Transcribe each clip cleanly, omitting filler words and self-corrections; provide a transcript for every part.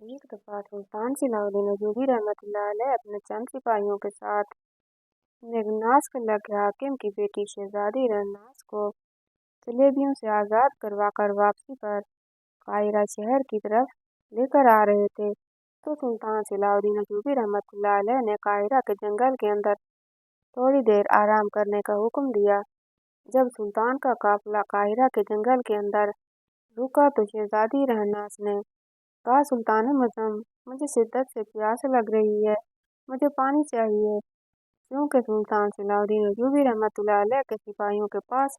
एक दफा सुल्तान सलाउद्दीन अयूबी रहमतुल्लाह अलैह अपने चंद सिपाहियों के साथ मेघनास किला के हाकिम की बेटी शहजादी रन्नास को सलेबियों से आज़ाद करवाकर वापसी पर काहिरा शहर की तरफ लेकर आ रहे थे, तो सुल्तान सलाउद्दीन अयूबी रहमतुल्लाह अलैह ने काहिरा के जंगल के अंदर थोड़ी देर आराम करने का हुक्म दिया। जब सुल्तान का काफिला काहिरा के जंगल के अंदर रुका तो शहजादी रन्नास ने कहा, सुल्तान मज़म, मुझे शिद्दत से प्यास लग रही है, मुझे पानी चाहिए। क्योंकि सुल्तान सलाउद्दीन अयूबी रहमतुल्लाह अलैह के सिपाहियों के पास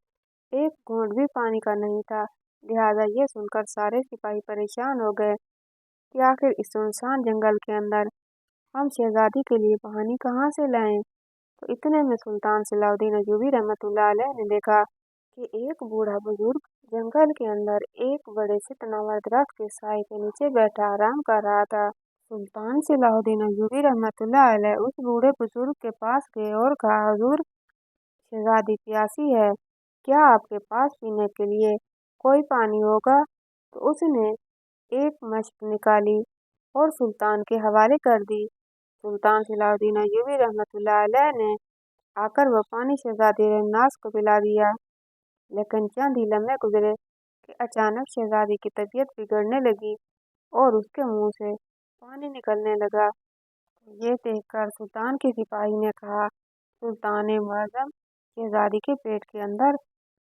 एक घूंट भी पानी का नहीं था, लिहाजा ये सुनकर सारे सिपाही परेशान हो गए कि आखिर इस सुनसान जंगल के अंदर हम शहजादी के लिए पानी कहाँ से लाएं। तो इतने में सुल्तान सलाउद्दीन अयूबी रहमतुल्लाह अलैह ने देखा कि एक बूढ़ा बुजुर्ग जंगल के अंदर एक बड़े से तनावर दरख्त के साए के नीचे बैठा आराम कर रहा था। सुल्तान सलाउद्दीन अयूबी रहमतुल्लाह अलैह उस बूढ़े बुजुर्ग के पास गए और कहा, हुजूर, शहजादी प्यासी है, क्या आपके पास पीने के लिए कोई पानी होगा? तो उसने एक मशक निकाली और सुल्तान के हवाले कर दी। सुल्तान सलाउद्दीन अयूबी रहमतुल्लाह अलैह ने आकर वह पानी शहजादी रन्नास को पिला दिया। लेकिन चंद ही लम्हे गुजरे कि अचानक शहजादी की तबीयत बिगड़ने लगी और उसके मुंह से पानी निकलने लगा। ये देखकर सुल्तान के सिपाही ने कहा, सुल्तान मुअज़्ज़म, शहजादी के पेट के अंदर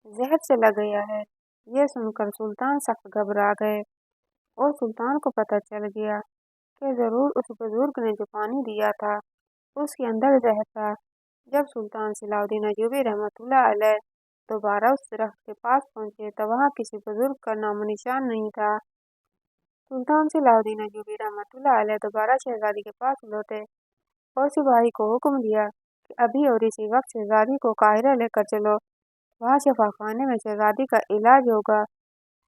जहर चला गया है। ये सुनकर सुल्तान सख्त घबरा गए और सुल्तान को पता चल गया कि जरूर उस बुजुर्ग ने जो पानी दिया था उसके अंदर जहर था। जब सुल्तान सलाउद्दीन अयूबी रहमतुल्लाह अलैह दोबारा उस दरख्त के पास पहुंचे तो वहां किसी बुजुर्ग का नामो निशान नहीं था। सुल्तान सलाउद्दीन अयूबी रहमतुल्लाह अलैह दोबारा शहजादी के पास लौटे और सिपाही को हुक्म दिया कि अभी और इसी वक्त शहजादी को काहिरा लेकर चलो, वहाँ शफाखाने में शहजादी का इलाज होगा।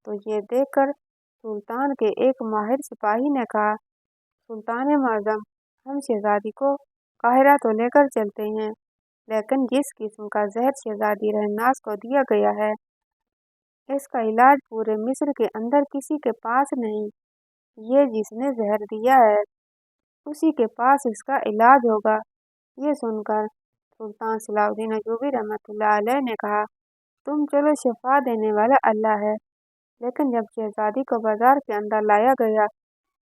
तो ये देखकर सुल्तान के एक माहिर सिपाही ने कहा, सुल्तान मुअज़्ज़म, हम शहजादी को काहिरा तो लेकर चलते हैं, लेकिन जिस किस्म का जहर शहजादी रन्नास को दिया गया है, इसका इलाज पूरे मिस्र के अंदर किसी के पास नहीं। ये जिसने जहर दिया है उसी के पास इसका इलाज होगा। ये सुनकर सुल्तान सलाउद्दीन अयूबी रहमतुल्लाह अलैह ने कहा, तुम चलो, शिफा देने वाला अल्लाह है। लेकिन जब शहजादी को बाजार के अंदर लाया गया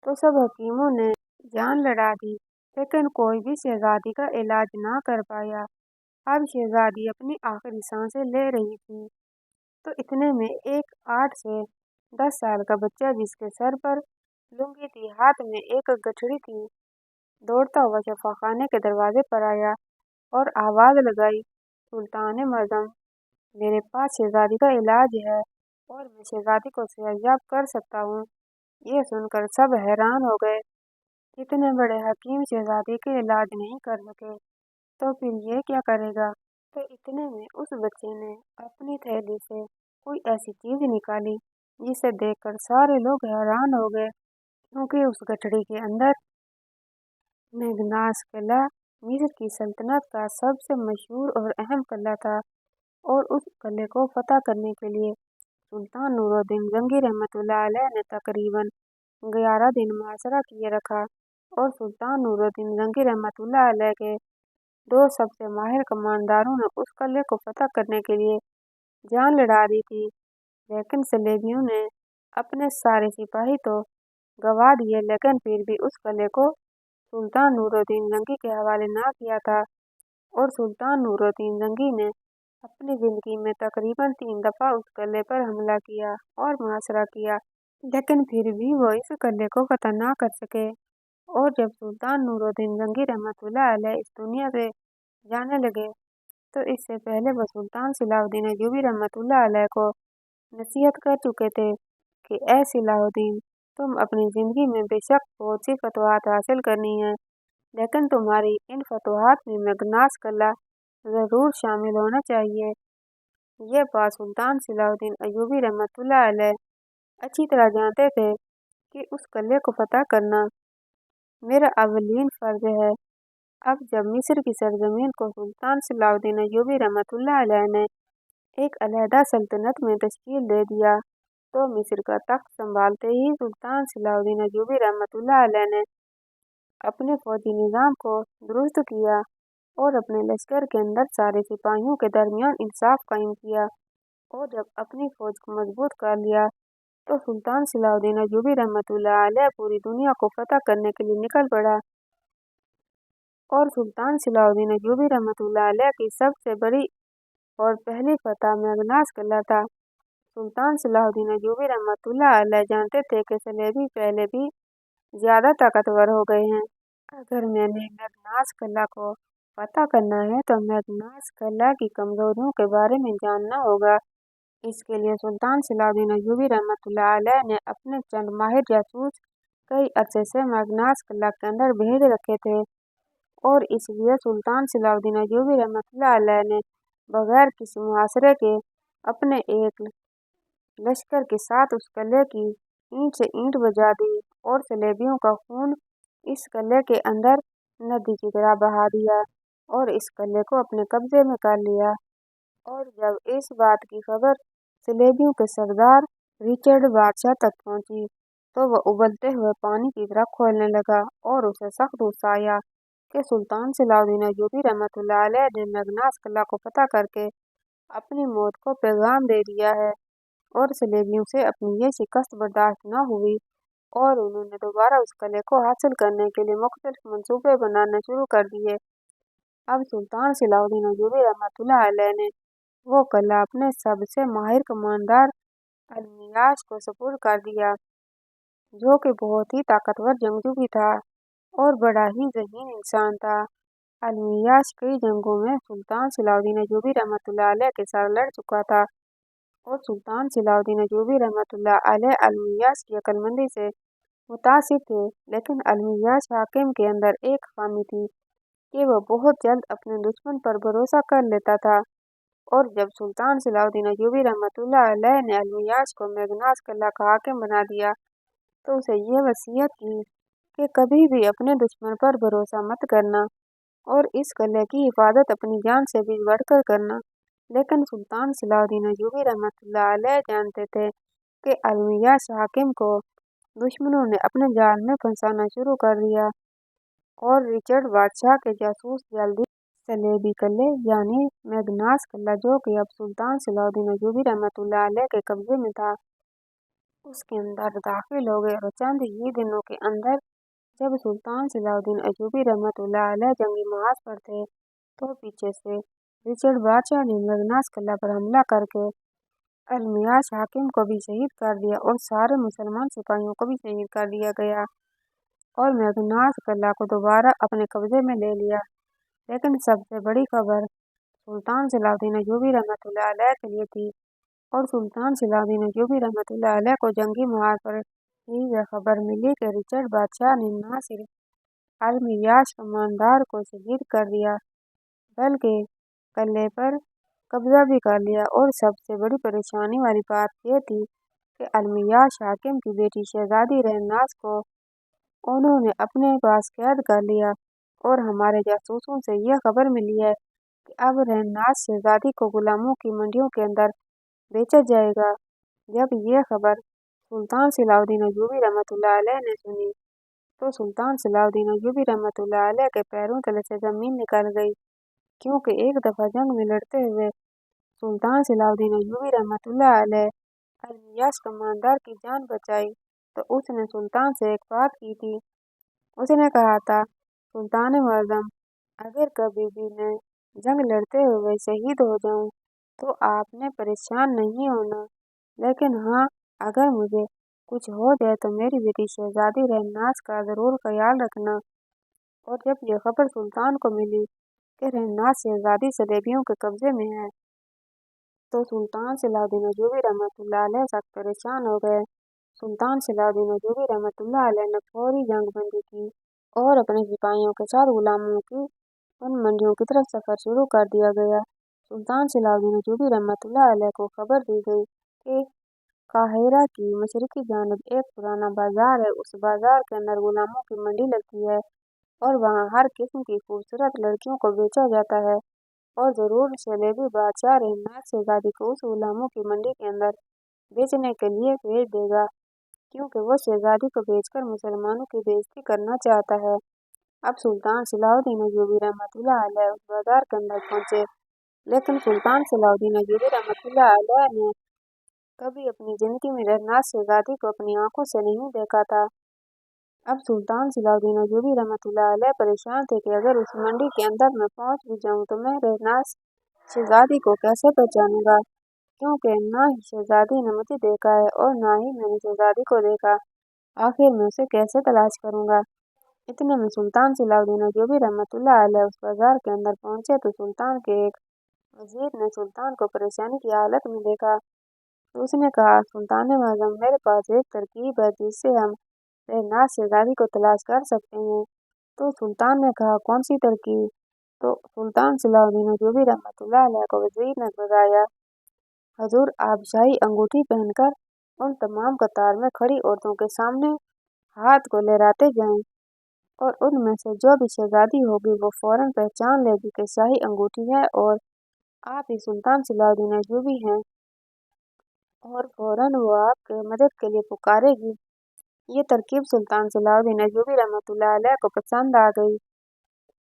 तो सब हकीमों ने जान लड़ा दी, लेकिन कोई भी शहजादी का इलाज ना कर पाया। अब शहजादी अपनी आखिरी सांसें ले रही थी, तो इतने में एक 8 से 10 साल का बच्चा जिसके सर पर लुंगी थी, हाथ में एक गठरी थी, दौड़ता हुआ शफाखाने के दरवाजे पर आया और आवाज लगाई, सुल्तान मुअज़्ज़म, मेरे पास शहजादी का इलाज है और मैं शहजादी को सेहतयाब कर सकता हूँ। ये सुनकर सब हैरान हो गए। इतने बड़े हकीम शहजादी के इलाज नहीं कर सके तो फिर ये क्या करेगा? तो इतने में उस बच्चे ने अपनी थैली से कोई ऐसी चीज निकाली जिसे देखकर सारे लोग हैरान हो गए, क्योंकि उस गठरी के अंदर मेघनास किला मिस्र की सल्तनत का सबसे मशहूर और अहम किला था और उस किले को फतह करने के लिए सुल्तान नूरुद्दीन जंगी रहमतुल्लाह अलैह ने तकरीबन 11 दिन मुहासरा किए रखा और सुल्तान नूरुद्दीन जंगी रहमतुल्लाह अलैह के दो सबसे माहिर कमांडरों ने उस किले को फतह करने के लिए जान लड़ा दी थी। लेकिन सलेबियों ने अपने सारे सिपाही तो गवा दिए, लेकिन फिर भी उस किले को सुल्तान नूरुद्दीन जंगी के हवाले ना किया था और सुल्तान नूरुद्दीन जंगी ने अपनी जिंदगी में तकरीबन 3 दफा उस किले पर हमला किया और मुहासरा किया, लेकिन फिर भी वो इस किले को फतह ना कर सके। और जब सुल्तान नूरुद्दीन जंगी रहमतुल्लाह अलैह इस दुनिया से जाने लगे तो इससे पहले वो सुल्तान सलाउद्दीन अयूबी रहमतुल्लाह अलैह को नसीहत कर चुके थे कि ए सलाउद्दीन, तुम अपनी जिंदगी में बेशक बहुत सी फतवाहत हासिल करनी है, लेकिन तुम्हारी इन फतवाहत में मेघनास किला जरूर शामिल होना चाहिए। ये बात सुल्तान सलाउद्दीन अयूबी रहमतुल्लाह अलैह अच्छी तरह जानते थे कि उस किले को फतह करना मेरा अवलीन फर्ज है। अब जब मिस्र की सरजमीन को सुल्तान सलाउद्दीन अयूबी रहमतुल्लाह अलैह ने एक अलहदा सल्तनत में तश्कील दे दिया तो मिस्र का तख्त संभालते ही सुल्तान सलाहुद्दीन अय्यूबी रहमतुल्लाह अलैह ने अपने फौजी निज़ाम को दुरुस्त किया और अपने लश्कर के अंदर सारे सिपाहियों के दरमियान इंसाफ कायम किया। और जब अपनी फौज को मजबूत कर लिया तो सुल्तान सलाहुद्दीन अय्यूबी रहमतुल्लाह अलैह पूरी दुनिया को फतह करने के लिए निकल पड़ा। और सुल्तान सलाहुद्दीन अय्यूबी रहमतुल्लाह अलैह की सबसे बड़ी और पहली फतह मेघनाज किला था। सुल्तान सलाहुद्दीन अय्यूबी रहमतुल्लाह अलैह जानते थे कि सलेबी पहले भी ज्यादा ताकतवर हो गए हैं। अगर मैंने मेघनाज किला को फतह करना है तो मेघनाज किला की कमजोरियों के बारे में जानना होगा। इसके लिए सुल्तान सलाहुद्दीन अय्यूबी रहमतुल्लाह अलैह ने अपने चंद माहिर जासूस कई अरसे से मेघनाज किला के अंदर भेज रखे थे। और इसलिए सुल्तान सलाहुद्दीन अय्यूबी रहमतुल्लाह अलैह ने बगैर किसी मुआसरे के अपने एक लश्कर के साथ उस किले की ईंट से ईंट बजा दी और सलेबियों का खून इस किले के अंदर नदी की तरह बहा दिया और इस किले को अपने कब्जे में कर लिया। और जब इस बात की खबर सलेबियों के सरदार रिचर्ड बादशाह तक पहुंची तो वह उबलते हुए पानी की तरह खोलने लगा और उसे सख्त गुस्सा आया कि सुल्तान सलाहुद्दीन अय्यूबी रहमतुल्लाह अलैह ने मेघनाज किला को फतह करके अपनी मौत को पैगाम दे दिया है। और सलेबियों से अपनी ये शिकस्त बर्दाश्त न हुई और उन्होंने दोबारा उस किले को हासिल करने के लिए मुख्तलिफ मंसूबे बनाने शुरू कर दिए। अब सुल्तान सलाहुद्दीन अय्यूबी रहमतुल्लाह अलैह ने वो किला अपने सबसे माहिर कमांडर अलमियास को सुपुर्द कर दिया, जो कि बहुत ही ताकतवर जंगजू भी था और बड़ा ही ज़हीन इंसान था। अलमियास कई जंगों में सुल्तान सलाहुद्दीन अय्यूबी रहमतुल्लाह अलैह के साथ लड़ चुका था और सुल्तान सलाहुद्दीन अय्यूबी रहमतुल्लाह अलैह अलमियास की अक्लमंदी से मुतासिर थे। लेकिन अलमियास हाकिम के अंदर एक खामी थी कि वह बहुत जल्द अपने दुश्मन पर भरोसा कर लेता था। और जब सुल्तान सलाहुद्दीन अय्यूबी रहमतुल्लाह अलैह ने अलमियास को मेघनाज किला का हाकिम बना दिया तो उसे ये वसीयत की कि कभी भी अपने दुश्मन पर भरोसा मत करना और इस किले की हिफाजत अपनी जान से भी बढ़कर करना। लेकिन सुल्तान सलाहुद्दीन अय्यूबी रहमतुल्लाह अलैह जानते थे कि अलमियास हाकिम को दुश्मनों ने अपने जाल में फंसाना शुरू कर दिया और रिचर्ड बादशाह के जासूस जल्दी सलेबी किले यानी मेघनाज किला, जो कि अब सुल्तान सलाहुद्दीन अय्यूबी रहमतुल्लाह अलैह के कब्जे में था, उसके अंदर दाखिल हो गए। और चंद ही दिनों के अंदर जब सुल्तान सलाहुद्दीन अय्यूबी रहमतुल्लाह अलैह जंगी महाज पर थे तो पीछे से रिचर्ड बादशाह ने मेघनाज किला पर हमला करके अलमियास हाकिम को भी शहीद कर दिया और सारे मुसलमान सिपाहियों को भी शहीद कर दिया गया और मेघनाज किला को दोबारा अपने कब्जे में ले लिया। लेकिन सबसे बड़ी खबर सुल्तान सलाहुद्दीन अय्यूबी रहमतुल्लाह अलैह के लिए थी और सुल्तान सलाहुद्दीन अय्यूबी रहमतुल्लाह अलैह को जंगी महाज पर ही यह खबर मिली कि रिचर्ड बादशाह ने न सिर्फ अलमियास कमांडर को शहीद कर दिया बल्कि किले पर कब्जा भी कर लिया। और सबसे बड़ी परेशानी वाली बात यह थी कि अलमियास हाकिम की बेटी शहजादी रहनाज को उन्होंने अपने पास कैद कर लिया और हमारे जासूसों से यह खबर मिली है कि अब रहनाज शहजादी को गुलामों की मंडियों के अंदर बेचा जाएगा। जब यह खबर सुल्तान सलाहुद्दीन अय्यूबी रहमतुल्लाह अलैह ने सुनी तो सुल्तान सलाहुद्दीन अय्यूबी रहमतुल्लाह अलैह के पैरों तले से जमीन निकल गई, क्योंकि एक दफा जंग में लड़ते हुए सुल्तान सलाहुद्दीन अय्यूबी रहमतुल्लाह अलैह अलमियास कमांडर की जान बचाई तो उसने सुल्तान से एक बात की थी। उसने कहा था, सुल्तान मुअज़्ज़म, अगर कभी भी मैं जंग लड़ते हुए शहीद हो जाऊं तो आपने परेशान नहीं होना, लेकिन हाँ, अगर मुझे कुछ हो जाए तो मेरी बेटी शहजादी रहनाज का ज़रूर ख्याल रखना। और जब यह खबर सुल्तान को मिली कि रहनाज शहजादी सलेबियों के कब्जे में है तो सुल्तान सलाहुद्दीन अय्यूबी रहमतुल्लाह अलैह सख्त परेशान हो गए। सुल्तान सलाहुद्दीन अय्यूबी रहमतुल्लाह अलैह ने फौरी जंगबंदी की और अपने सिपाहियों के साथ गुलामों की उन मंडियों की तरफ सफर शुरू कर दिया गया। सुल्तान सलाहुद्दीन अय्यूबी रहमतुल्लाह अलैह को खबर दी गई कि काहिरा की मशरकी जानिब एक पुराना बाजार है, उस बाजार के अंदर गुलामों की मंडी लगती है और वहाँ हर किस्म की खूबसूरत लड़कियों को बेचा जाता है और ज़रूर सलेबी बादशाह रहनाज शहजादी को उस गुलामों की मंडी के अंदर बेचने के लिए भेज देगा, क्योंकि वो शहजादी को बेचकर मुसलमानों की बेइज्जती करना चाहता है। अब सुल्तान सलाहुद्दीन अय्यूबी रहमतुल्लाह अलैह उस बाजार के अंदर पहुंचे, लेकिन सुल्तान सलाहुद्दीन अय्यूबी रहमतुल्लाह अलैह ने कभी अपनी जिंदगी में रहनाज शहजादी को अपनी आंखों से नहीं देखा था। अब सुल्तान सलाहुद्दीन अय्यूबी रहमतुल्लाह अलैह परेशान थे कि अगर उस मंडी के अंदर मैं पहुंच भी जाऊं तो मैं रहनाज शहजादी को कैसे पहचानूंगा, क्योंकि ना ही शहजादी ने मुझे देखा है और ना ही मैंने शहजादी को देखा। आखिर मैं उसे कैसे तलाश करूंगा। इतने में सुल्तान सलाहुद्दीन अय्यूबी रहमतुल्लाह अलैह उस बाजार के अंदर पहुंचे तो सुल्तान के एक वजीर ने सुल्तान को परेशानी की हालत में देखा। तो उसने कहा, सुल्तान आजम, मेरे पास एक तरकीब है जिससे हम रहनाज शहजादी को तलाश कर सकते हैं। तो सुल्तान ने कहा, कौन सी तरकीब? तो सुल्तान सलाहुद्दीन अय्यूबी रहमतुल्लाह अलैह को वजीर ने बताया, हजूर, आप शाही अंगूठी पहनकर उन तमाम कतार में खड़ी औरतों के सामने हाथ को लहराते जाएं और उनमें से जो भी शहजादी होगी वो फौरन पहचान लेगी कि शाही अंगूठी है और आप ही सुल्तान सलाहुद्दीन अय्यूबी हैं और फौरन वो आपके मदद के लिए पुकारेगी। ये तरकीब सुल्तान सलाहुद्दीन अय्यूबी रहमतुल्लाह अलैह को पसंद आ गई।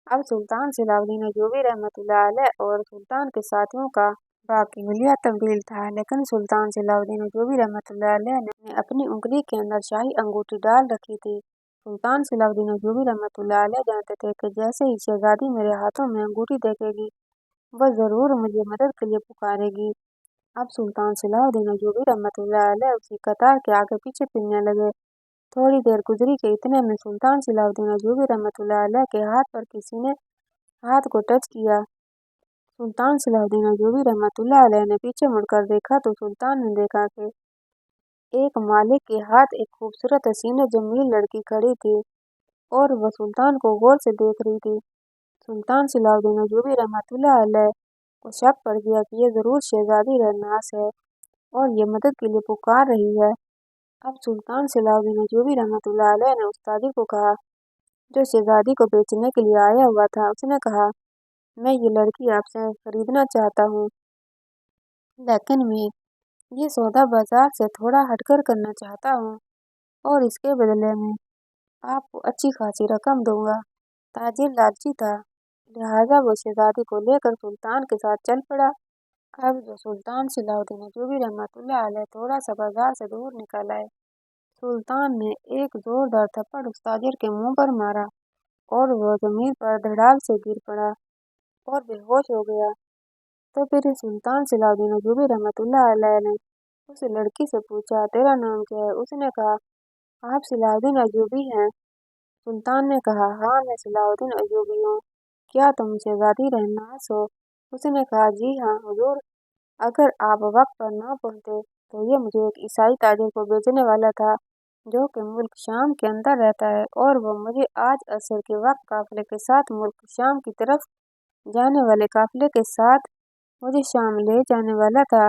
अब सुल्तान सलाहुद्दीन अय्यूबी रहमतुल्लाह अलैह और सुल्तान के साथियों का बाकी हुलिया तब्दील था, लेकिन सुल्तान सलाहुद्दीन अय्यूबी रहमतुल्लाह अलैह ने अपनी उंगली के अंदर शाही अंगूठी डाल रखी थी। सुल्तान सलाहुद्दीन अय्यूबी रहमतुल्लाह अलैह जानते थे कि जैसे ही शहजादी मेरे हाथों में अंगूठी देखेगी वह जरूर मुझे मदद के लिए पुकारेगी। अब सुल्तान सलाहुद्दीन अय्यूबी रहमतुल्लाह अलैह उसी कतार के आगे पीछे फिरने लगे। थोड़ी देर गुजरी कि इतने में सुल्तान सलाहुद्दीन अय्यूबी रहमतुल्लाह अलैह के हाथ पर किसी ने हाथ को टच किया। सुल्तान सलाहुद्दीन अय्यूबी रहमतुल्लाह अलैह ने पीछे मुड़कर देखा तो सुल्तान ने देखा कि एक मालिक के हाथ एक खूबसूरत हसीन जमील लड़की खड़ी थी और वह सुल्तान को गौर से देख रही थी। सुल्तान सलाहुद्दीन अय्यूबी रहमतुल्लाह अलैह को शक पड़ गया कि ये जरूर शहजादी रहनास है और ये मदद के लिए पुकार रही है। अब सुल्तान सलाहुद्दीन अय्यूबी रहमतुल्लाह अलैह ने उस्तादी को कहा, जो शहजादी को बेचने के लिए आया हुआ था। उसने कहा, मैं ये लड़की आपसे खरीदना चाहता हूँ, लेकिन मैं ये सौदा बाजार से थोड़ा हटकर करना चाहता हूँ और इसके बदले में आपको अच्छी खासी रकम दूंगा। ताजिर लालची था, लिहाजा वो शहजादी को लेकर सुल्तान के साथ चल पड़ा। अब जो सुल्तान सलाहुद्दीन अय्यूबी रहमतुल्लाह अलैह थोड़ा सा बाजार से दूर निकल आए, सुल्तान ने एक जोरदार थप्पड़ उस ताजिर के मुंह पर मारा और वह जमीन पर धड़ाल से गिर पड़ा और बेहोश हो गया। तो फिर सुल्तान सलाहुद्दीन अय्यूबी रहमतुल्लाह अलैह ने उस लड़की से पूछा, तेरा नाम क्या है? उसने कहा, आप सलाहुद्दीन अय्यूबी हैं? सुल्तान ने कहा, हाँ, मैं सलाहुद्दीन अय्यूबी हूँ। क्या तुम शहजादी रहनास हो? उसने कहा, जी हाँ हुजूर, अगर आप वक्त पर न पहुंचे तो ये मुझे एक ईसाई ताजिर को बेचने वाला था जो कि मुल्क शाम के अंदर रहता है और वह मुझे आज असर के वक्त काफिले के साथ मुल्क शाम की तरफ जाने वाले काफिले के साथ मुझे शाम ले जाने वाला था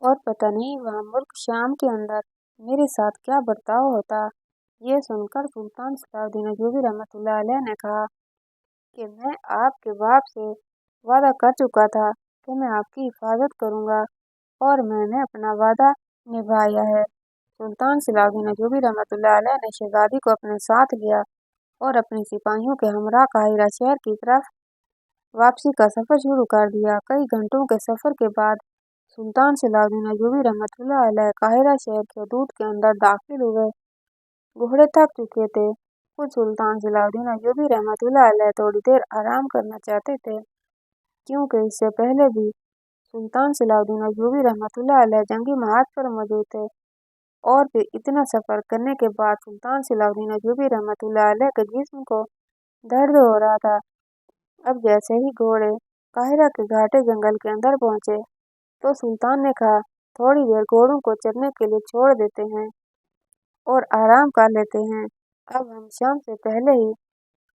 और पता नहीं वहाँ मुल्क शाम के अंदर मेरे साथ क्या बर्ताव होता। ये सुनकर सुल्तान सलाहुद्दीन अय्यूबी रहमतुल्लाह अलैह ने कहा कि मैं आपके बाप से वादा कर चुका था कि मैं आपकी हिफाजत करूंगा और मैंने अपना वादा निभाया है। सुल्तान सलाहुद्दीन अय्यूबी रहमतुल्लाह अलैह ने शहजादी को अपने साथ लिया और अपने सिपाहियों के हमरा काहिरा शहर की तरफ वापसी का सफर शुरू कर दिया। कई घंटों के सफर के बाद सुल्तान सलाहुद्दीन अय्यूबी रहमतुल्लाह अलैह काहिरा शहर के हदूद के अंदर दाखिल हुए। घोड़े थक चुके थे। खुद सुल्तान सलाहुद्दीन अय्यूबी रहमतुल्लाह अलैह थोड़ी देर आराम करना चाहते थे, क्योंकि इससे पहले भी सुल्तान सलाहुद्दीन अय्यूबी रहमतुल्लाह अलैह जंगी महाज पर मौजूद थे और फिर इतना सफर करने के बाद सुल्तान सलाहुद्दीन अय्यूबी रहमतुल्लाह अलैह के जिस्म को दर्द हो रहा था। अब जैसे ही घोड़े काहिरा के घाटे जंगल के अंदर पहुंचे तो सुल्तान ने कहा, थोड़ी देर घोड़ों को चरने के लिए छोड़ देते हैं और आराम कर लेते हैं। अब हम शाम से पहले ही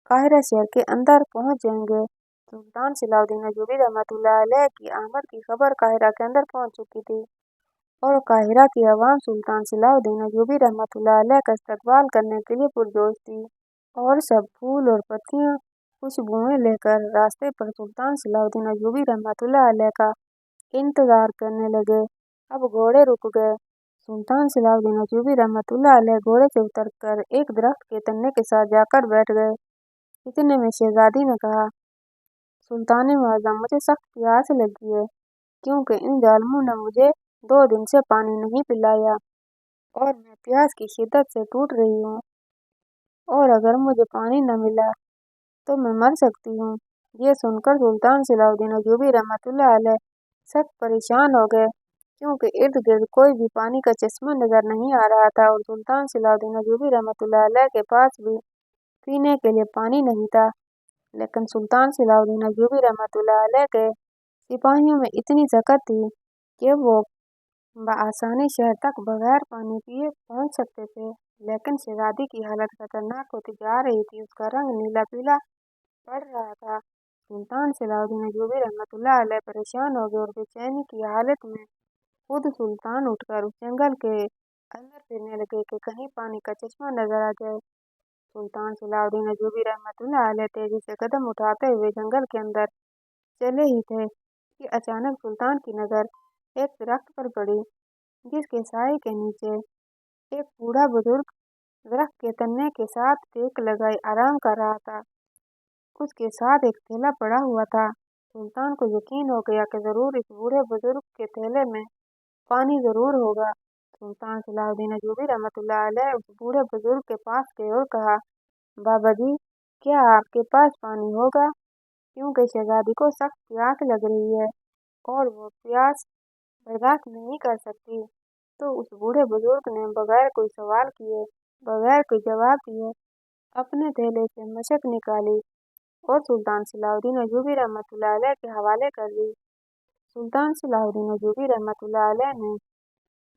काहिरा शहर के अंदर पहुंच जाएंगे। सुल्तान सलाहुद्दीन अय्यूबी रहमतुल्लाह अलैह की आमद की खबर काहिरा के अंदर पहुंच चुकी थी और काहिरा की आवाम सुल्तान सलाहुद्दीन अय्यूबी रहमतुल्लाह अलैह का इस्तकबाल करने के लिए पुरजोश थी और सब फूल और पत्तियां खुशबुएं लेकर रास्ते पर सुल्तान सलाहुद्दीन अय्यूबी रहमतुल्लाह अलैह का इंतजार करने लगे। अब घोड़े रुक गए सुल्तान सलाउद्दीन अय्यूबी रहमतुल्लाह अलैह घोड़े से उतरकर एक दरख्त के तने के साथ जाकर बैठ गए। इतने में शहजादी ने कहा, सुल्तान मुअज़्ज़म, मुझे सख्त प्यास लगी है, क्योंकि इन जालिमों ने मुझे 2 दिन से पानी नहीं पिलाया और मैं प्यास की शिद्दत से टूट रही हूँ, और अगर मुझे पानी न मिला तो मैं मर सकती हूँ। ये सुनकर सुल्तान सलाउद्दीन अय्यूबी रहमतुल्लाह अलैह सख्त परेशान हो गए, क्योंकि इर्द गिर्द कोई भी पानी का चश्मा नजर नहीं आ रहा था और सुल्तान सलाउद्दीन अय्यूबी रहमतुल्लाह अलैह के पास भी पीने के लिए पानी नहीं था। लेकिन सुल्तान सलाउद्दीन अय्यूबी रहमतुल्लाह अलैह के सिपाहियों में इतनी ताकत थी कि वो बआसानी शहर तक बगैर पानी पिए पहुंच सकते थे। लेकिन शहजादी की हालत खतरनाक होती जा रही थी, उसका रंग नीला पीला पड़ रहा था। सुल्तान सलाउद्दीन अय्यूबी रहमतुल्लाह अलैह परेशान हो गए और बेचैनी की हालत में खुद सुल्तान उठकर उस जंगल के अंदर फिरने लगे कि कहीं पानी का चश्मा नजर आ जाए। सुल्तान सलाउद्दीन अय्यूबी रहमतुल्लाह अलैह तेजी से कदम उठाते हुए जंगल के अंदर चले ही थे कि अचानक सुल्तान की नज़र एक दरख्त पर पड़ी, जिसके साए के नीचे एक बूढ़ा बुजुर्ग दरख्त के तने के साथ टेक लगाए आराम कर रहा था। उसके साथ एक थैला पड़ा हुआ था। सुल्तान को यकीन हो गया कि जरूर इस बूढ़े बुजुर्ग के थैले में पानी जरूर होगा। सुल्तान सलाउद्दीन अय्यूबी रहमतुल्लाह अलैह उस बूढ़े बुजुर्ग के पास गए और कहा, बाबा जी, क्या आपके पास पानी होगा? क्योंकि शहजादी को सख्त प्यास लग रही है और वो प्यास बर्दाश्त नहीं कर सकती। तो उस बूढ़े बुजुर्ग ने बगैर कोई सवाल किए, बगैर कोई जवाब दिए अपने थैले से मशक निकाली और सुल्तान सलाउद्दीन अय्यूबी रहमतुल्लाह अलैह के हवाले कर दी। सुल्तान सलाउद्दीन अय्यूबी रहमतुल्लाह अलैह ने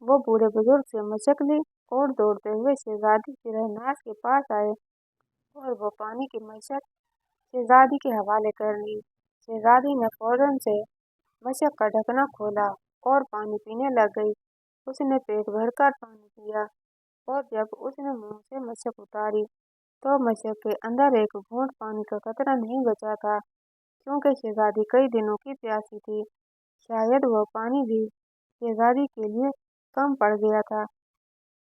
वो बूढ़े बुजुर्ग से मशक ली और दौड़ते हुए शहजादी की रहनाज के पास आए और वो पानी की मशक शहजादी के हवाले कर ली। शहजादी ने फौरन से मशक का ढकना खोला और पानी पीने लग गई। उसने पेट भरकर पानी पिया और जब उसने मुंह से मशक उतारी तो मशक के अंदर एक घूंट पानी का कतरा नहीं बचा था, क्योंकि शहजादी कई दिनों की प्यासी थी। शायद वह पानी भी शहजादी के लिए कम पड़ गया था,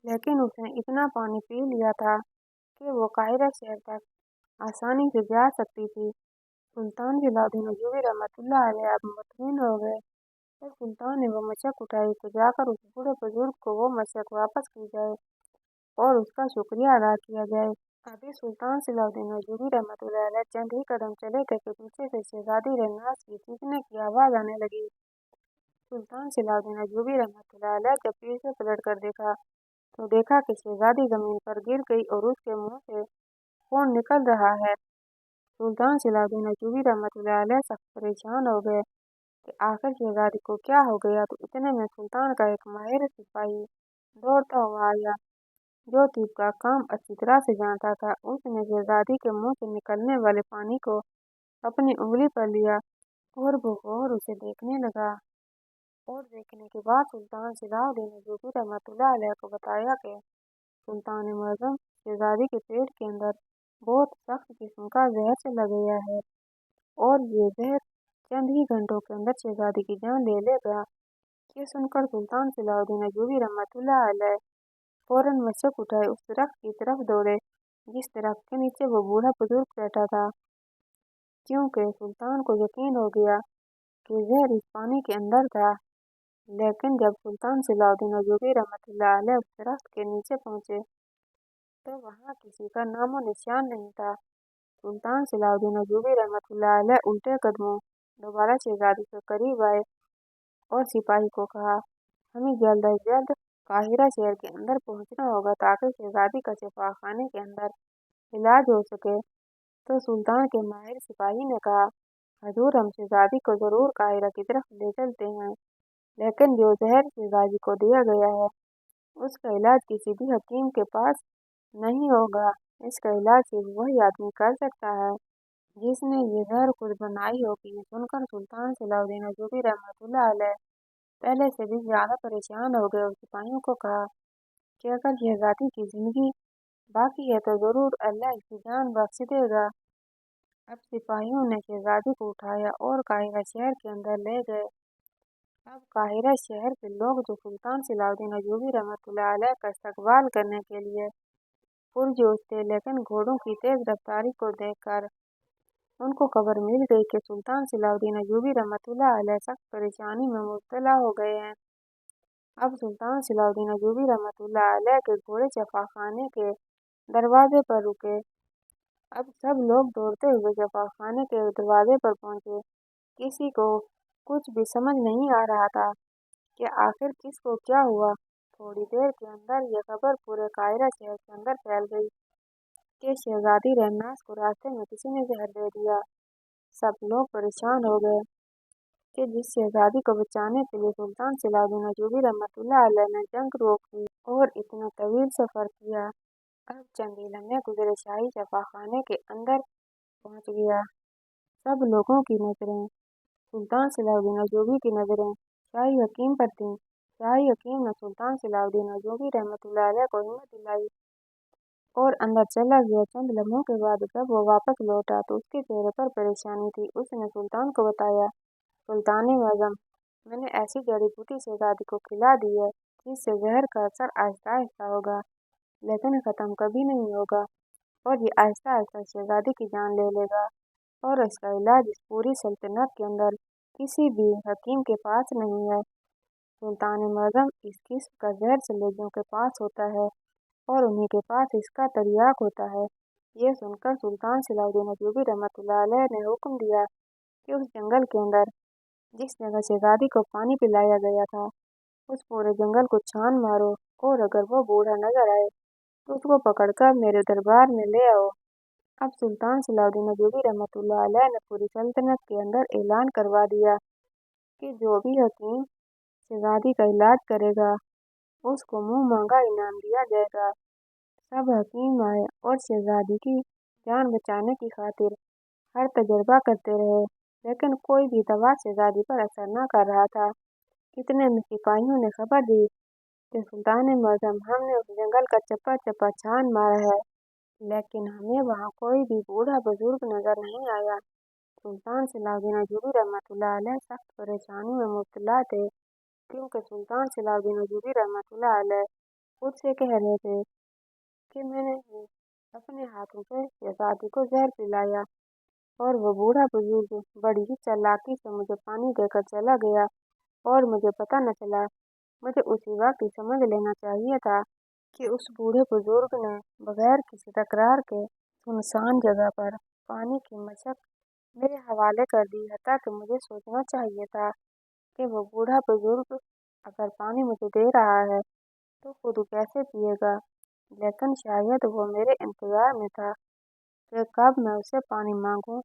लेकिन उसने इतना पानी पी लिया था कि वो काहिरा शहर तक आसानी से जा सकती थी। सुल्तान सलाउद्दीन अय्यूबी रहमतुल्लाह अलैह अब मुतमिन हो गए और सुल्तान ने वो मशक उठाई तो जाकर उस बूढ़े बुजुर्ग को वो मशक वापस की जाए और उसका शुक्रिया अदा किया जाए। अभी सुल्तान सलाउद्दीन अय्यूबी रहमतुल्लाह अलैह चंद ही कदम चले थे कि पीछे से शहजादी रहनाज की चीखने की आवाज़ आने लगी। सुल्तान सलाउद्दीन अय्यूबी रहमतुल्लाह अलैह जब पीछे पलट कर देखा तो देखा कि शहजादी जमीन पर गिर गई और उसके मुंह से खून निकल रहा है। सुल्तान सलाउद्दीन अय्यूबी रहमतुल्लाह अलैह सख्त परेशान हो गए कि आखिर शहजादी को क्या हो गया। तो इतने में सुल्तान का एक माहिर सिपाही दौड़ता हुआ आया, जो तीर का काम अच्छी तरह से जानता था। उसने शहजादी के मुंह से निकलने वाले पानी को अपनी उंगली पर लिया और वो गौर उसे देखने लगा और देखने के बाद सुल्तान सलाउद्दीन अय्यूबी रहमतुल्लाह अलैह को बताया कि सुल्तान मुअज़्ज़म, शहजादी के पेट के अंदर बहुत सख्त किस्म का जहर चला गया है और ये जहर चंद ही घंटों के अंदर शहजादी की जान ले लेगा। ये सुनकर सुल्तान सलाउद्दीन अय्यूबी रहमतुल्लाह अलैह फौरन मशक उठाए उस दरख्त की तरफ दौड़े जिस दरख्त के नीचे वो बूढ़ा बुजुर्ग बैठा था, क्योंकि सुल्तान को यकीन हो गया कि जहर इस पानी के अंदर था। लेकिन जब सुल्तान सलाउद्दीन अय्यूबी रहमतुल्लाह अलैह उस दरख्त के नीचे पहुंचे तो वहां किसी का नामो निशान नहीं था। सुल्तान सलाउद्दीन अय्यूबी रहमतुल्लाह अलैह उल्टे कदमों दोबारा शहजादी के करीब आए और सिपाही को कहा, हमें जल्द अज जल्द काहिरा शहर के अंदर पहुंचना होगा ताकि शहजादी का शिफा खाने के अंदर इलाज हो सके। तो सुल्तान के माहिर सिपाही ने कहा, हजूर, हम शहजादी को जरूर काहिरा की तरफ ले चलते हैं, लेकिन जो जहर शहजादी को दिया गया है उसका इलाज किसी भी हकीम के पास नहीं होगा। इसका इलाज सिर्फ वही आदमी कर सकता है जिसने ये जहर खुद बनाई होगी। ये सुनकर सुल्तान सलाउद्दीन अय्यूबी रहमतुल्लाह अलैह पहले से भी ज्यादा परेशान हो गए और सिपाहियों को कहा कि अगर शहजादी की जिंदगी बाकी है तो जरूर अल्लाह इसकी जान बख्श देगा। अब सिपाहियों ने शहजादी को उठाया और काहिरा शहर के अंदर ले गए। अब काहिरा शहर के लोग जो सुल्तान सलाउद्दीन अय्यूबी रहमतुल्लाह अलैह का इस्तकबाल करने के लिए पुरजोश थे, लेकिन घोड़ों की तेज रफ्तारी को देखकर उनको खबर मिल गई कि सुल्तान सलाउद्दीन अय्यूबी रहमतुल्लाह अलैह सख्त परेशानी में मुब्तला हो गए हैं। अब सुल्तान सलाउद्दीन अय्यूबी रहमतुल्लाह अलैह के घोड़े छापाखाने के दरवाजे पर रुके। अब सब लोग दौड़ते हुए छापाखाने के दरवाजे पर पहुंचे। किसी को कुछ भी समझ नहीं आ रहा था कि आखिर किसको क्या हुआ। थोड़ी देर के अंदर यह खबर पूरे काहिरा शहर के अंदर फैल गई कि शहजादी रहनास को रास्ते में किसी ने जहर दे दिया। सब लोग परेशान हो गए कि जिस शहजादी को बचाने के लिए सुल्तान सलाउद्दीन अय्यूबी रहमतुल्लाह अलैह ने जंग रोकी और इतना तवील सफर किया, अब चंद ही लम्हे गुजरे शाही छापाखाने के अंदर पहुंच गया। सब लोगों की नजरें सुल्तान सलाउद्दीन अय्यूबी की नजरें शाही हकीम पर थीं। शाही हकीम ने सुल्तान सलाउद्दीन अय्यूबी रहमतुल्लाह अलैह को हिम्मत दिलाई और अंदर चला गया। चंद लम्हों के बाद जब वो वापस लौटा तो उसके चेहरे पर परेशानी थी। उसने सुल्तान को बताया, सुल्तान आज़म, मैंने ऐसी जड़ी बूटी शहजादी को खिला दी है जिससे जहर का असर आहिस्ता आहिस्ता होगा, लेकिन ख़त्म कभी नहीं होगा, और ये आहिस्ता आहिस्ता शहजादी की जान ले लेगा, और इसका इलाज इस पूरी सल्तनत के अंदर किसी भी हकीम के पास नहीं है। सुल्तान आज़म, इस किस्म का जहर सल्लेजों के पास होता है और उन्हीं के पास इसका तरियाक होता है। ये सुनकर सुल्तान सलाउद्दीन अय्यूबी रहमतुल्लाह अलैह ने हुक्म दिया कि उस जंगल के अंदर जिस जगह शहजादी को पानी पिलाया गया था उस पूरे जंगल को छान मारो, और अगर वो बूढ़ा नजर आए तो उसको पकड़कर मेरे दरबार में ले आओ। अब सुल्तान सलाउद्दीन अय्यूबी रहमतुल्लाह अलैह ने पूरी सल्तनत के अंदर ऐलान करवा दिया कि जो भी हकीम शहजादी का इलाज करेगा उसको मुंह मांगा इनाम दिया जाएगा। सब हकीम आए और शहजादी की जान बचाने की खातिर हर तजर्बा करते रहे, लेकिन कोई भी दवा शहजादी पर असर न कर रहा था। इतने में सिपाहियों ने खबर दी कि सुल्तान आज़म, हमने उस जंगल का चप्पा चप्पा छान मारा है, लेकिन हमें वहाँ कोई भी बूढ़ा बुजुर्ग नजर नहीं आया। सुल्तान सलाउद्दीन अय्यूबी रहमतुल्लाह अलैह सख्त परेशानी में मुब्तला थे, क्योंकि सुल्तान सलाउद्दीन अय्यूबी रहमतुल्लाह अलैह खुद से कह रहे थे कि मैंने अपने हाथों से शहजादी को जहर पिलाया और वो बूढ़ा बुजुर्ग बड़ी ही चालाकी से मुझे पानी देकर चला गया और मुझे पता न चला। मुझे उसी वक्त ही समझ लेना चाहिए था कि उस बूढ़े बुजुर्ग ने बगैर किसी तकरार के सुनसान जगह पर पानी की मशक मेरे हवाले कर दी। हता कि मुझे सोचना चाहिए था कि वो बूढ़ा बुजुर्ग अगर पानी मुझे दे रहा है तो खुद कैसे पिएगा, लेकिन शायद वो मेरे इंतजार में था कि कब मैं उससे पानी मांगूं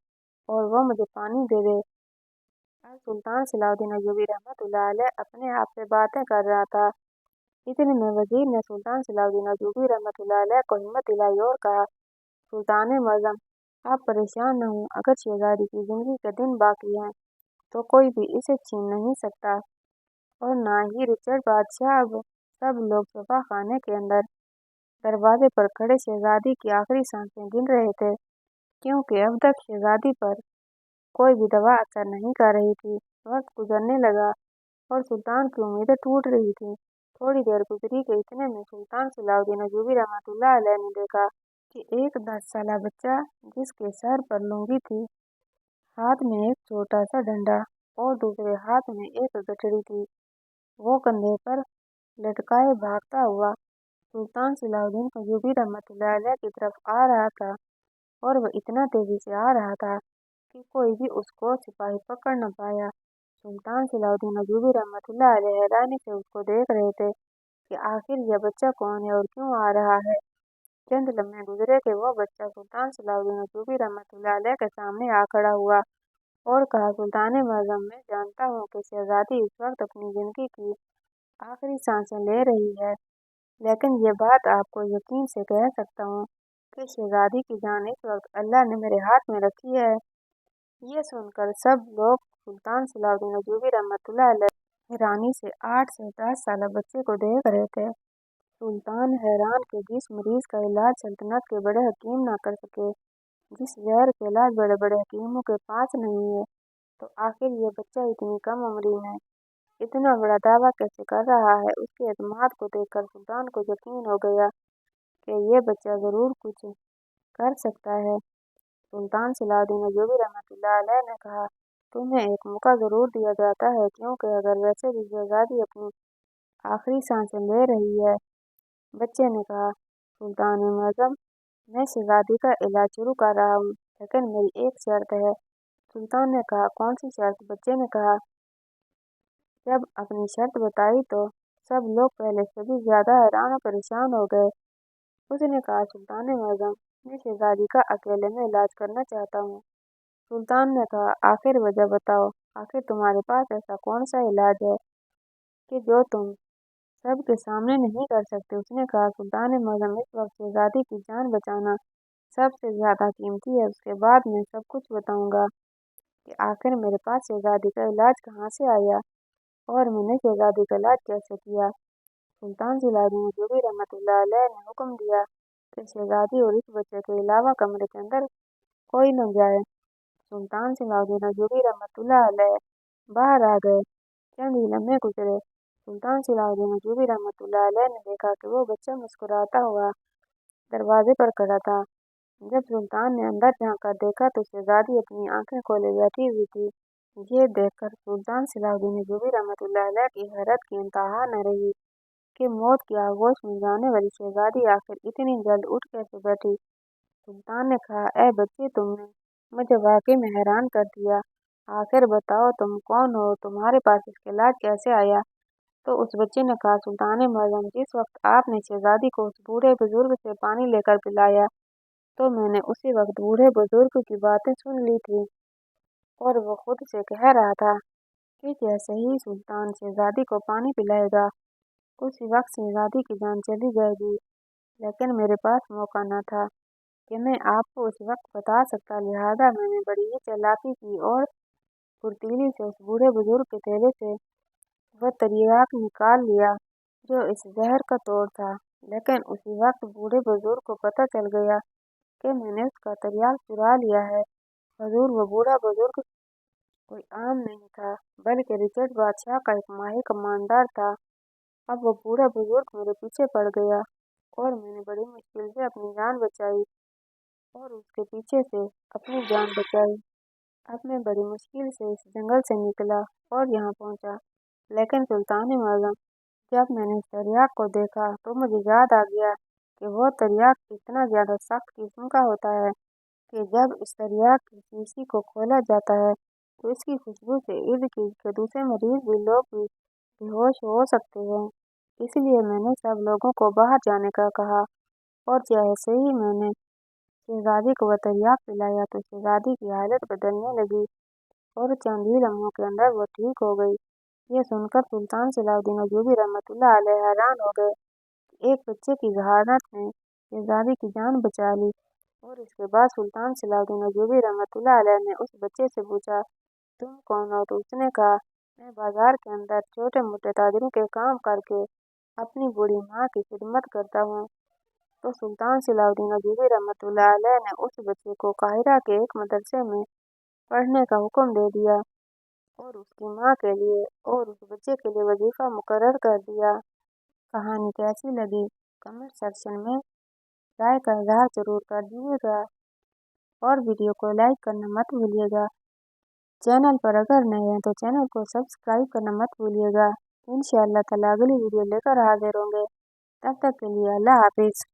और वो मुझे पानी दे दे। अब सुल्तान सलाउद्दीन अय्यूबी रहमतुल्लाह अलैह अपने आप से बातें कर रहा था। इतने में वजीर ने सुल्तान सलाउद्दीन अय्यूबी रहमतुल्लाह अलैह को हिम्मत दिलाई और कहा, सुल्तान आज़म, आप परेशान न हों। अगर शहजादी की जिंदगी के दिन बाकी हैं तो कोई भी इसे छीन नहीं सकता, और ना ही रिचर्ड बादशाह। अब सब लोग सफा खाने के अंदर दरवाजे पर खड़े शहजादी की आखिरी सांसें गिन रहे थे, क्योंकि अब तक शहजादी पर कोई भी दवा असर नहीं कर रही थी। वक्त गुजरने लगा और सुल्तान की उम्मीदें टूट रही थीं। थोड़ी देर गुजरी कि इतने में सुल्तान सलाउद्दीन अय्यूबी रहमतुल्लाह अलैह ने देखा कि एक 10 साला बच्चा जिसके सर पर लुंगी थी, हाथ में एक छोटा सा डंडा और दूसरे हाथ में एक गठरी थी, वो कंधे पर लटकाए भागता हुआ सुल्तान सलाउद्दीन अय्यूबी रहमतुल्लाह अलैह की तरफ आ रहा था। और वह इतना तेजी से आ रहा था कि कोई भी उसको सिपाही पकड़ न पाया। सुल्तान सलाउद्दीन अय्यूबी रहमतुल्लाह अलैह हैरानी से उसको देख रहे थे कि आखिर यह बच्चा कौन है और क्यों आ रहा है। चंद लम्हे गुजरे कि वो बच्चा सुल्तान सलाउद्दीन अय्यूबी रहमतुल्लाह अलैह के सामने आ खड़ा हुआ और कहा, सुल्तान आज़म, मैं जानता हूँ कि शहजादी इस वक्त अपनी जिंदगी की आखिरी सांसें ले रही है, लेकिन ये बात आपको यकीन से कह सकता हूँ कि शहजादी की जान इस वक्त अल्लाह ने मेरे हाथ में रखी है। ये सुनकर सब लोग सुल्तान सलाउद्दीन अय्यूबी रहमतुल्लाह अलैह हैरानी से 8 से 10 साल बच्चे को देख रहे थे। सुल्तान हैरान कि जिस मरीज का इलाज सल्तनत के बड़े हकीम ना कर सके, जिस जहर का इलाज बड़े बड़े हकीमों के पास नहीं है, तो आखिर ये बच्चा इतनी कम उम्री में इतना बड़ा दावा कैसे कर रहा है। उसके एतमाद को देखकर सुल्तान को यकीन हो गया कि ये बच्चा ज़रूर कुछ कर सकता है। सुल्तान सलाहुद्दीन अय्यूबी रहमतुल्लाह अलैह ने कहा, तुम्हें एक मौका ज़रूर दिया जाता है, क्योंकि अगर वैसे भी शहजादी अपनी आखिरी सांसें ले रही है। बच्चे ने कहा, सुल्तान मुअज़्ज़म, मैं शहजादी का इलाज शुरू कर रहा हूँ, लेकिन मेरी एक शर्त है। सुल्तान ने कहा, कौन सी शर्त। बच्चे ने कहा, जब अपनी शर्त बताई तो सब लोग पहले से भी ज्यादा हैरान और परेशान हो गए। उसने कहा, सुल्तान मुअज़्ज़म, मैं शहजादी का अकेले में इलाज करना चाहता हूँ। सुल्तान ने कहा, आखिर वजह बताओ, आखिर तुम्हारे पास ऐसा कौन सा इलाज है कि जो तुम सबके सामने नहीं कर सकते। उसने कहा, सुल्तान मुअज़्ज़म, इस वक्त शहजादी की जान बचाना सबसे ज्यादा कीमती है। उसके बाद मैं सब कुछ बताऊंगा कि आखिर मेरे पास शहजादी का इलाज कहाँ से आया और मैंने शहजादी का इलाज कैसे किया। सुल्तान सलाहुद्दीन अय्यूबी रहमतुल्लाह अलैह ने हुक्म दिया कि शहजादी और इस बच्चे के अलावा कमरे के अंदर कोई न जाए। सुल्तान सलाहुद्दीन अय्यूबी रहमतुल्लाह अलैह बाहर आ गए। चंद ही लम्हे गुजरे। सुल्तान सलाहुद्दीन अय्यूबी रहमतुल्लाह अलैह ने देखा कि वो बच्चा मुस्कुराता हुआ दरवाजे पर खड़ा था। जब सुल्तान ने अंदर झांक कर देखा तो शहजादी अपनी आंखें खोले बैठी हुई थी। ये देखकर सुल्तान सलाहुद्दीन अय्यूबी रहमतुल्लाह अलैह की हैरत की इंतहा न रही कि मौत की आगोश में जाने वाली शहजादी आखिर इतनी जल्द उठ कैसे बैठी। सुल्तान ने कहा, ए बच्चे, तुमने मुझे वाकई में हैरान कर दिया। आखिर बताओ, तुम कौन हो, तुम्हारे पास इसका इलाज कैसे आया। तो उस बच्चे ने कहा, सुल्तान मुअज़्ज़म, जिस वक्त आपने शहजादी को उस बूढ़े बुजुर्ग से पानी लेकर पिलाया तो मैंने उसी वक्त बूढ़े बुजुर्ग की बातें सुन ली थी और वो खुद से कह रहा था कि जैसे ही सुल्तान शहजादी को पानी पिलाएगा उसी वक्त शहजादी की जान चली जाएगी। लेकिन मेरे पास मौका न था कि मैं आपको उस वक्त बता सकता, लिहाजा मैंने बड़ी ही चालाकी की और फुर्तीली से उस बूढ़े बुजुर्ग के थैले से वह तरियाक निकाल लिया जो इस जहर का तोड़ था। लेकिन उसी वक्त बूढ़े बुजुर्ग को पता चल गया कि मैंने उसका तरियाक चुरा लिया है। हुजूर, वो बूढ़ा बुजुर्ग कोई आम नहीं था, बल्कि रिचर्ड बादशाह का एक माहिर कमांडर था। अब वो बूढ़ा बुजुर्ग मेरे पीछे पड़ गया और मैंने बड़ी मुश्किल से अपनी जान बचाई और उसके पीछे से अपनी जान बचाई। अब मैं बड़ी मुश्किल से इस जंगल से निकला और यहाँ पहुँचा। लेकिन सुल्तान मुअज़्ज़म, जब मैंने इस तरियाक को देखा तो मुझे याद आ गया कि वो तरियाक इतना ज़्यादा सख्त किस्म का होता है कि जब इस तरियाक की शीशी को खोला जाता है तो इसकी खुशबू से इर्द गिर्द के दूसरे मरीज भी लोग भी बेहोश हो सकते हैं। इसलिए मैंने सब लोगों को बाहर जाने का कहा और जैसे ही मैंने शहजादी को वह तरियाक पिलाया तो शहजादी की हालत बदलने लगी और चंद ही लम्हों के अंदर वो ठीक हो गई। ये सुनकर सुल्तान सलाहुद्दीन अय्यूबी रहमतुल्लाह अलैह हैरान हो गए। एक बच्चे की जहानत ने शहजादी की जान बचा ली। और इसके बाद सुल्तान सलाहुद्दीन अय्यूबी रहमतुल्लाह अलैह ने उस बच्चे से पूछा, तुम कौन हो। तो उसने कहा, मैं बाजार के अंदर छोटे मोटे ताजरों के काम करके अपनी बूढ़ी माँ की खिदमत करता हूँ। तो सुल्तान सलाहुद्दीन अय्यूबी रहमतुल्लाह अलैह ने उस बच्चे को काहिरा के एक मदरसे में पढ़ने का हुक्म दे दिया और उसकी माँ के लिए और उस बच्चे के लिए वजीफा मुकर्रर कर दिया। कहानी कैसी लगी कमेंट सेक्शन में राय का इजहार जरूर कर दीजिएगा और वीडियो को लाइक करना मत भूलिएगा। चैनल पर अगर नए हैं तो चैनल को सब्सक्राइब करना मत भूलिएगा। इंशाअल्लाह ताला अगली वीडियो लेकर हाजिर होंगे। तब तक के लिए अल्लाह हाफिज़।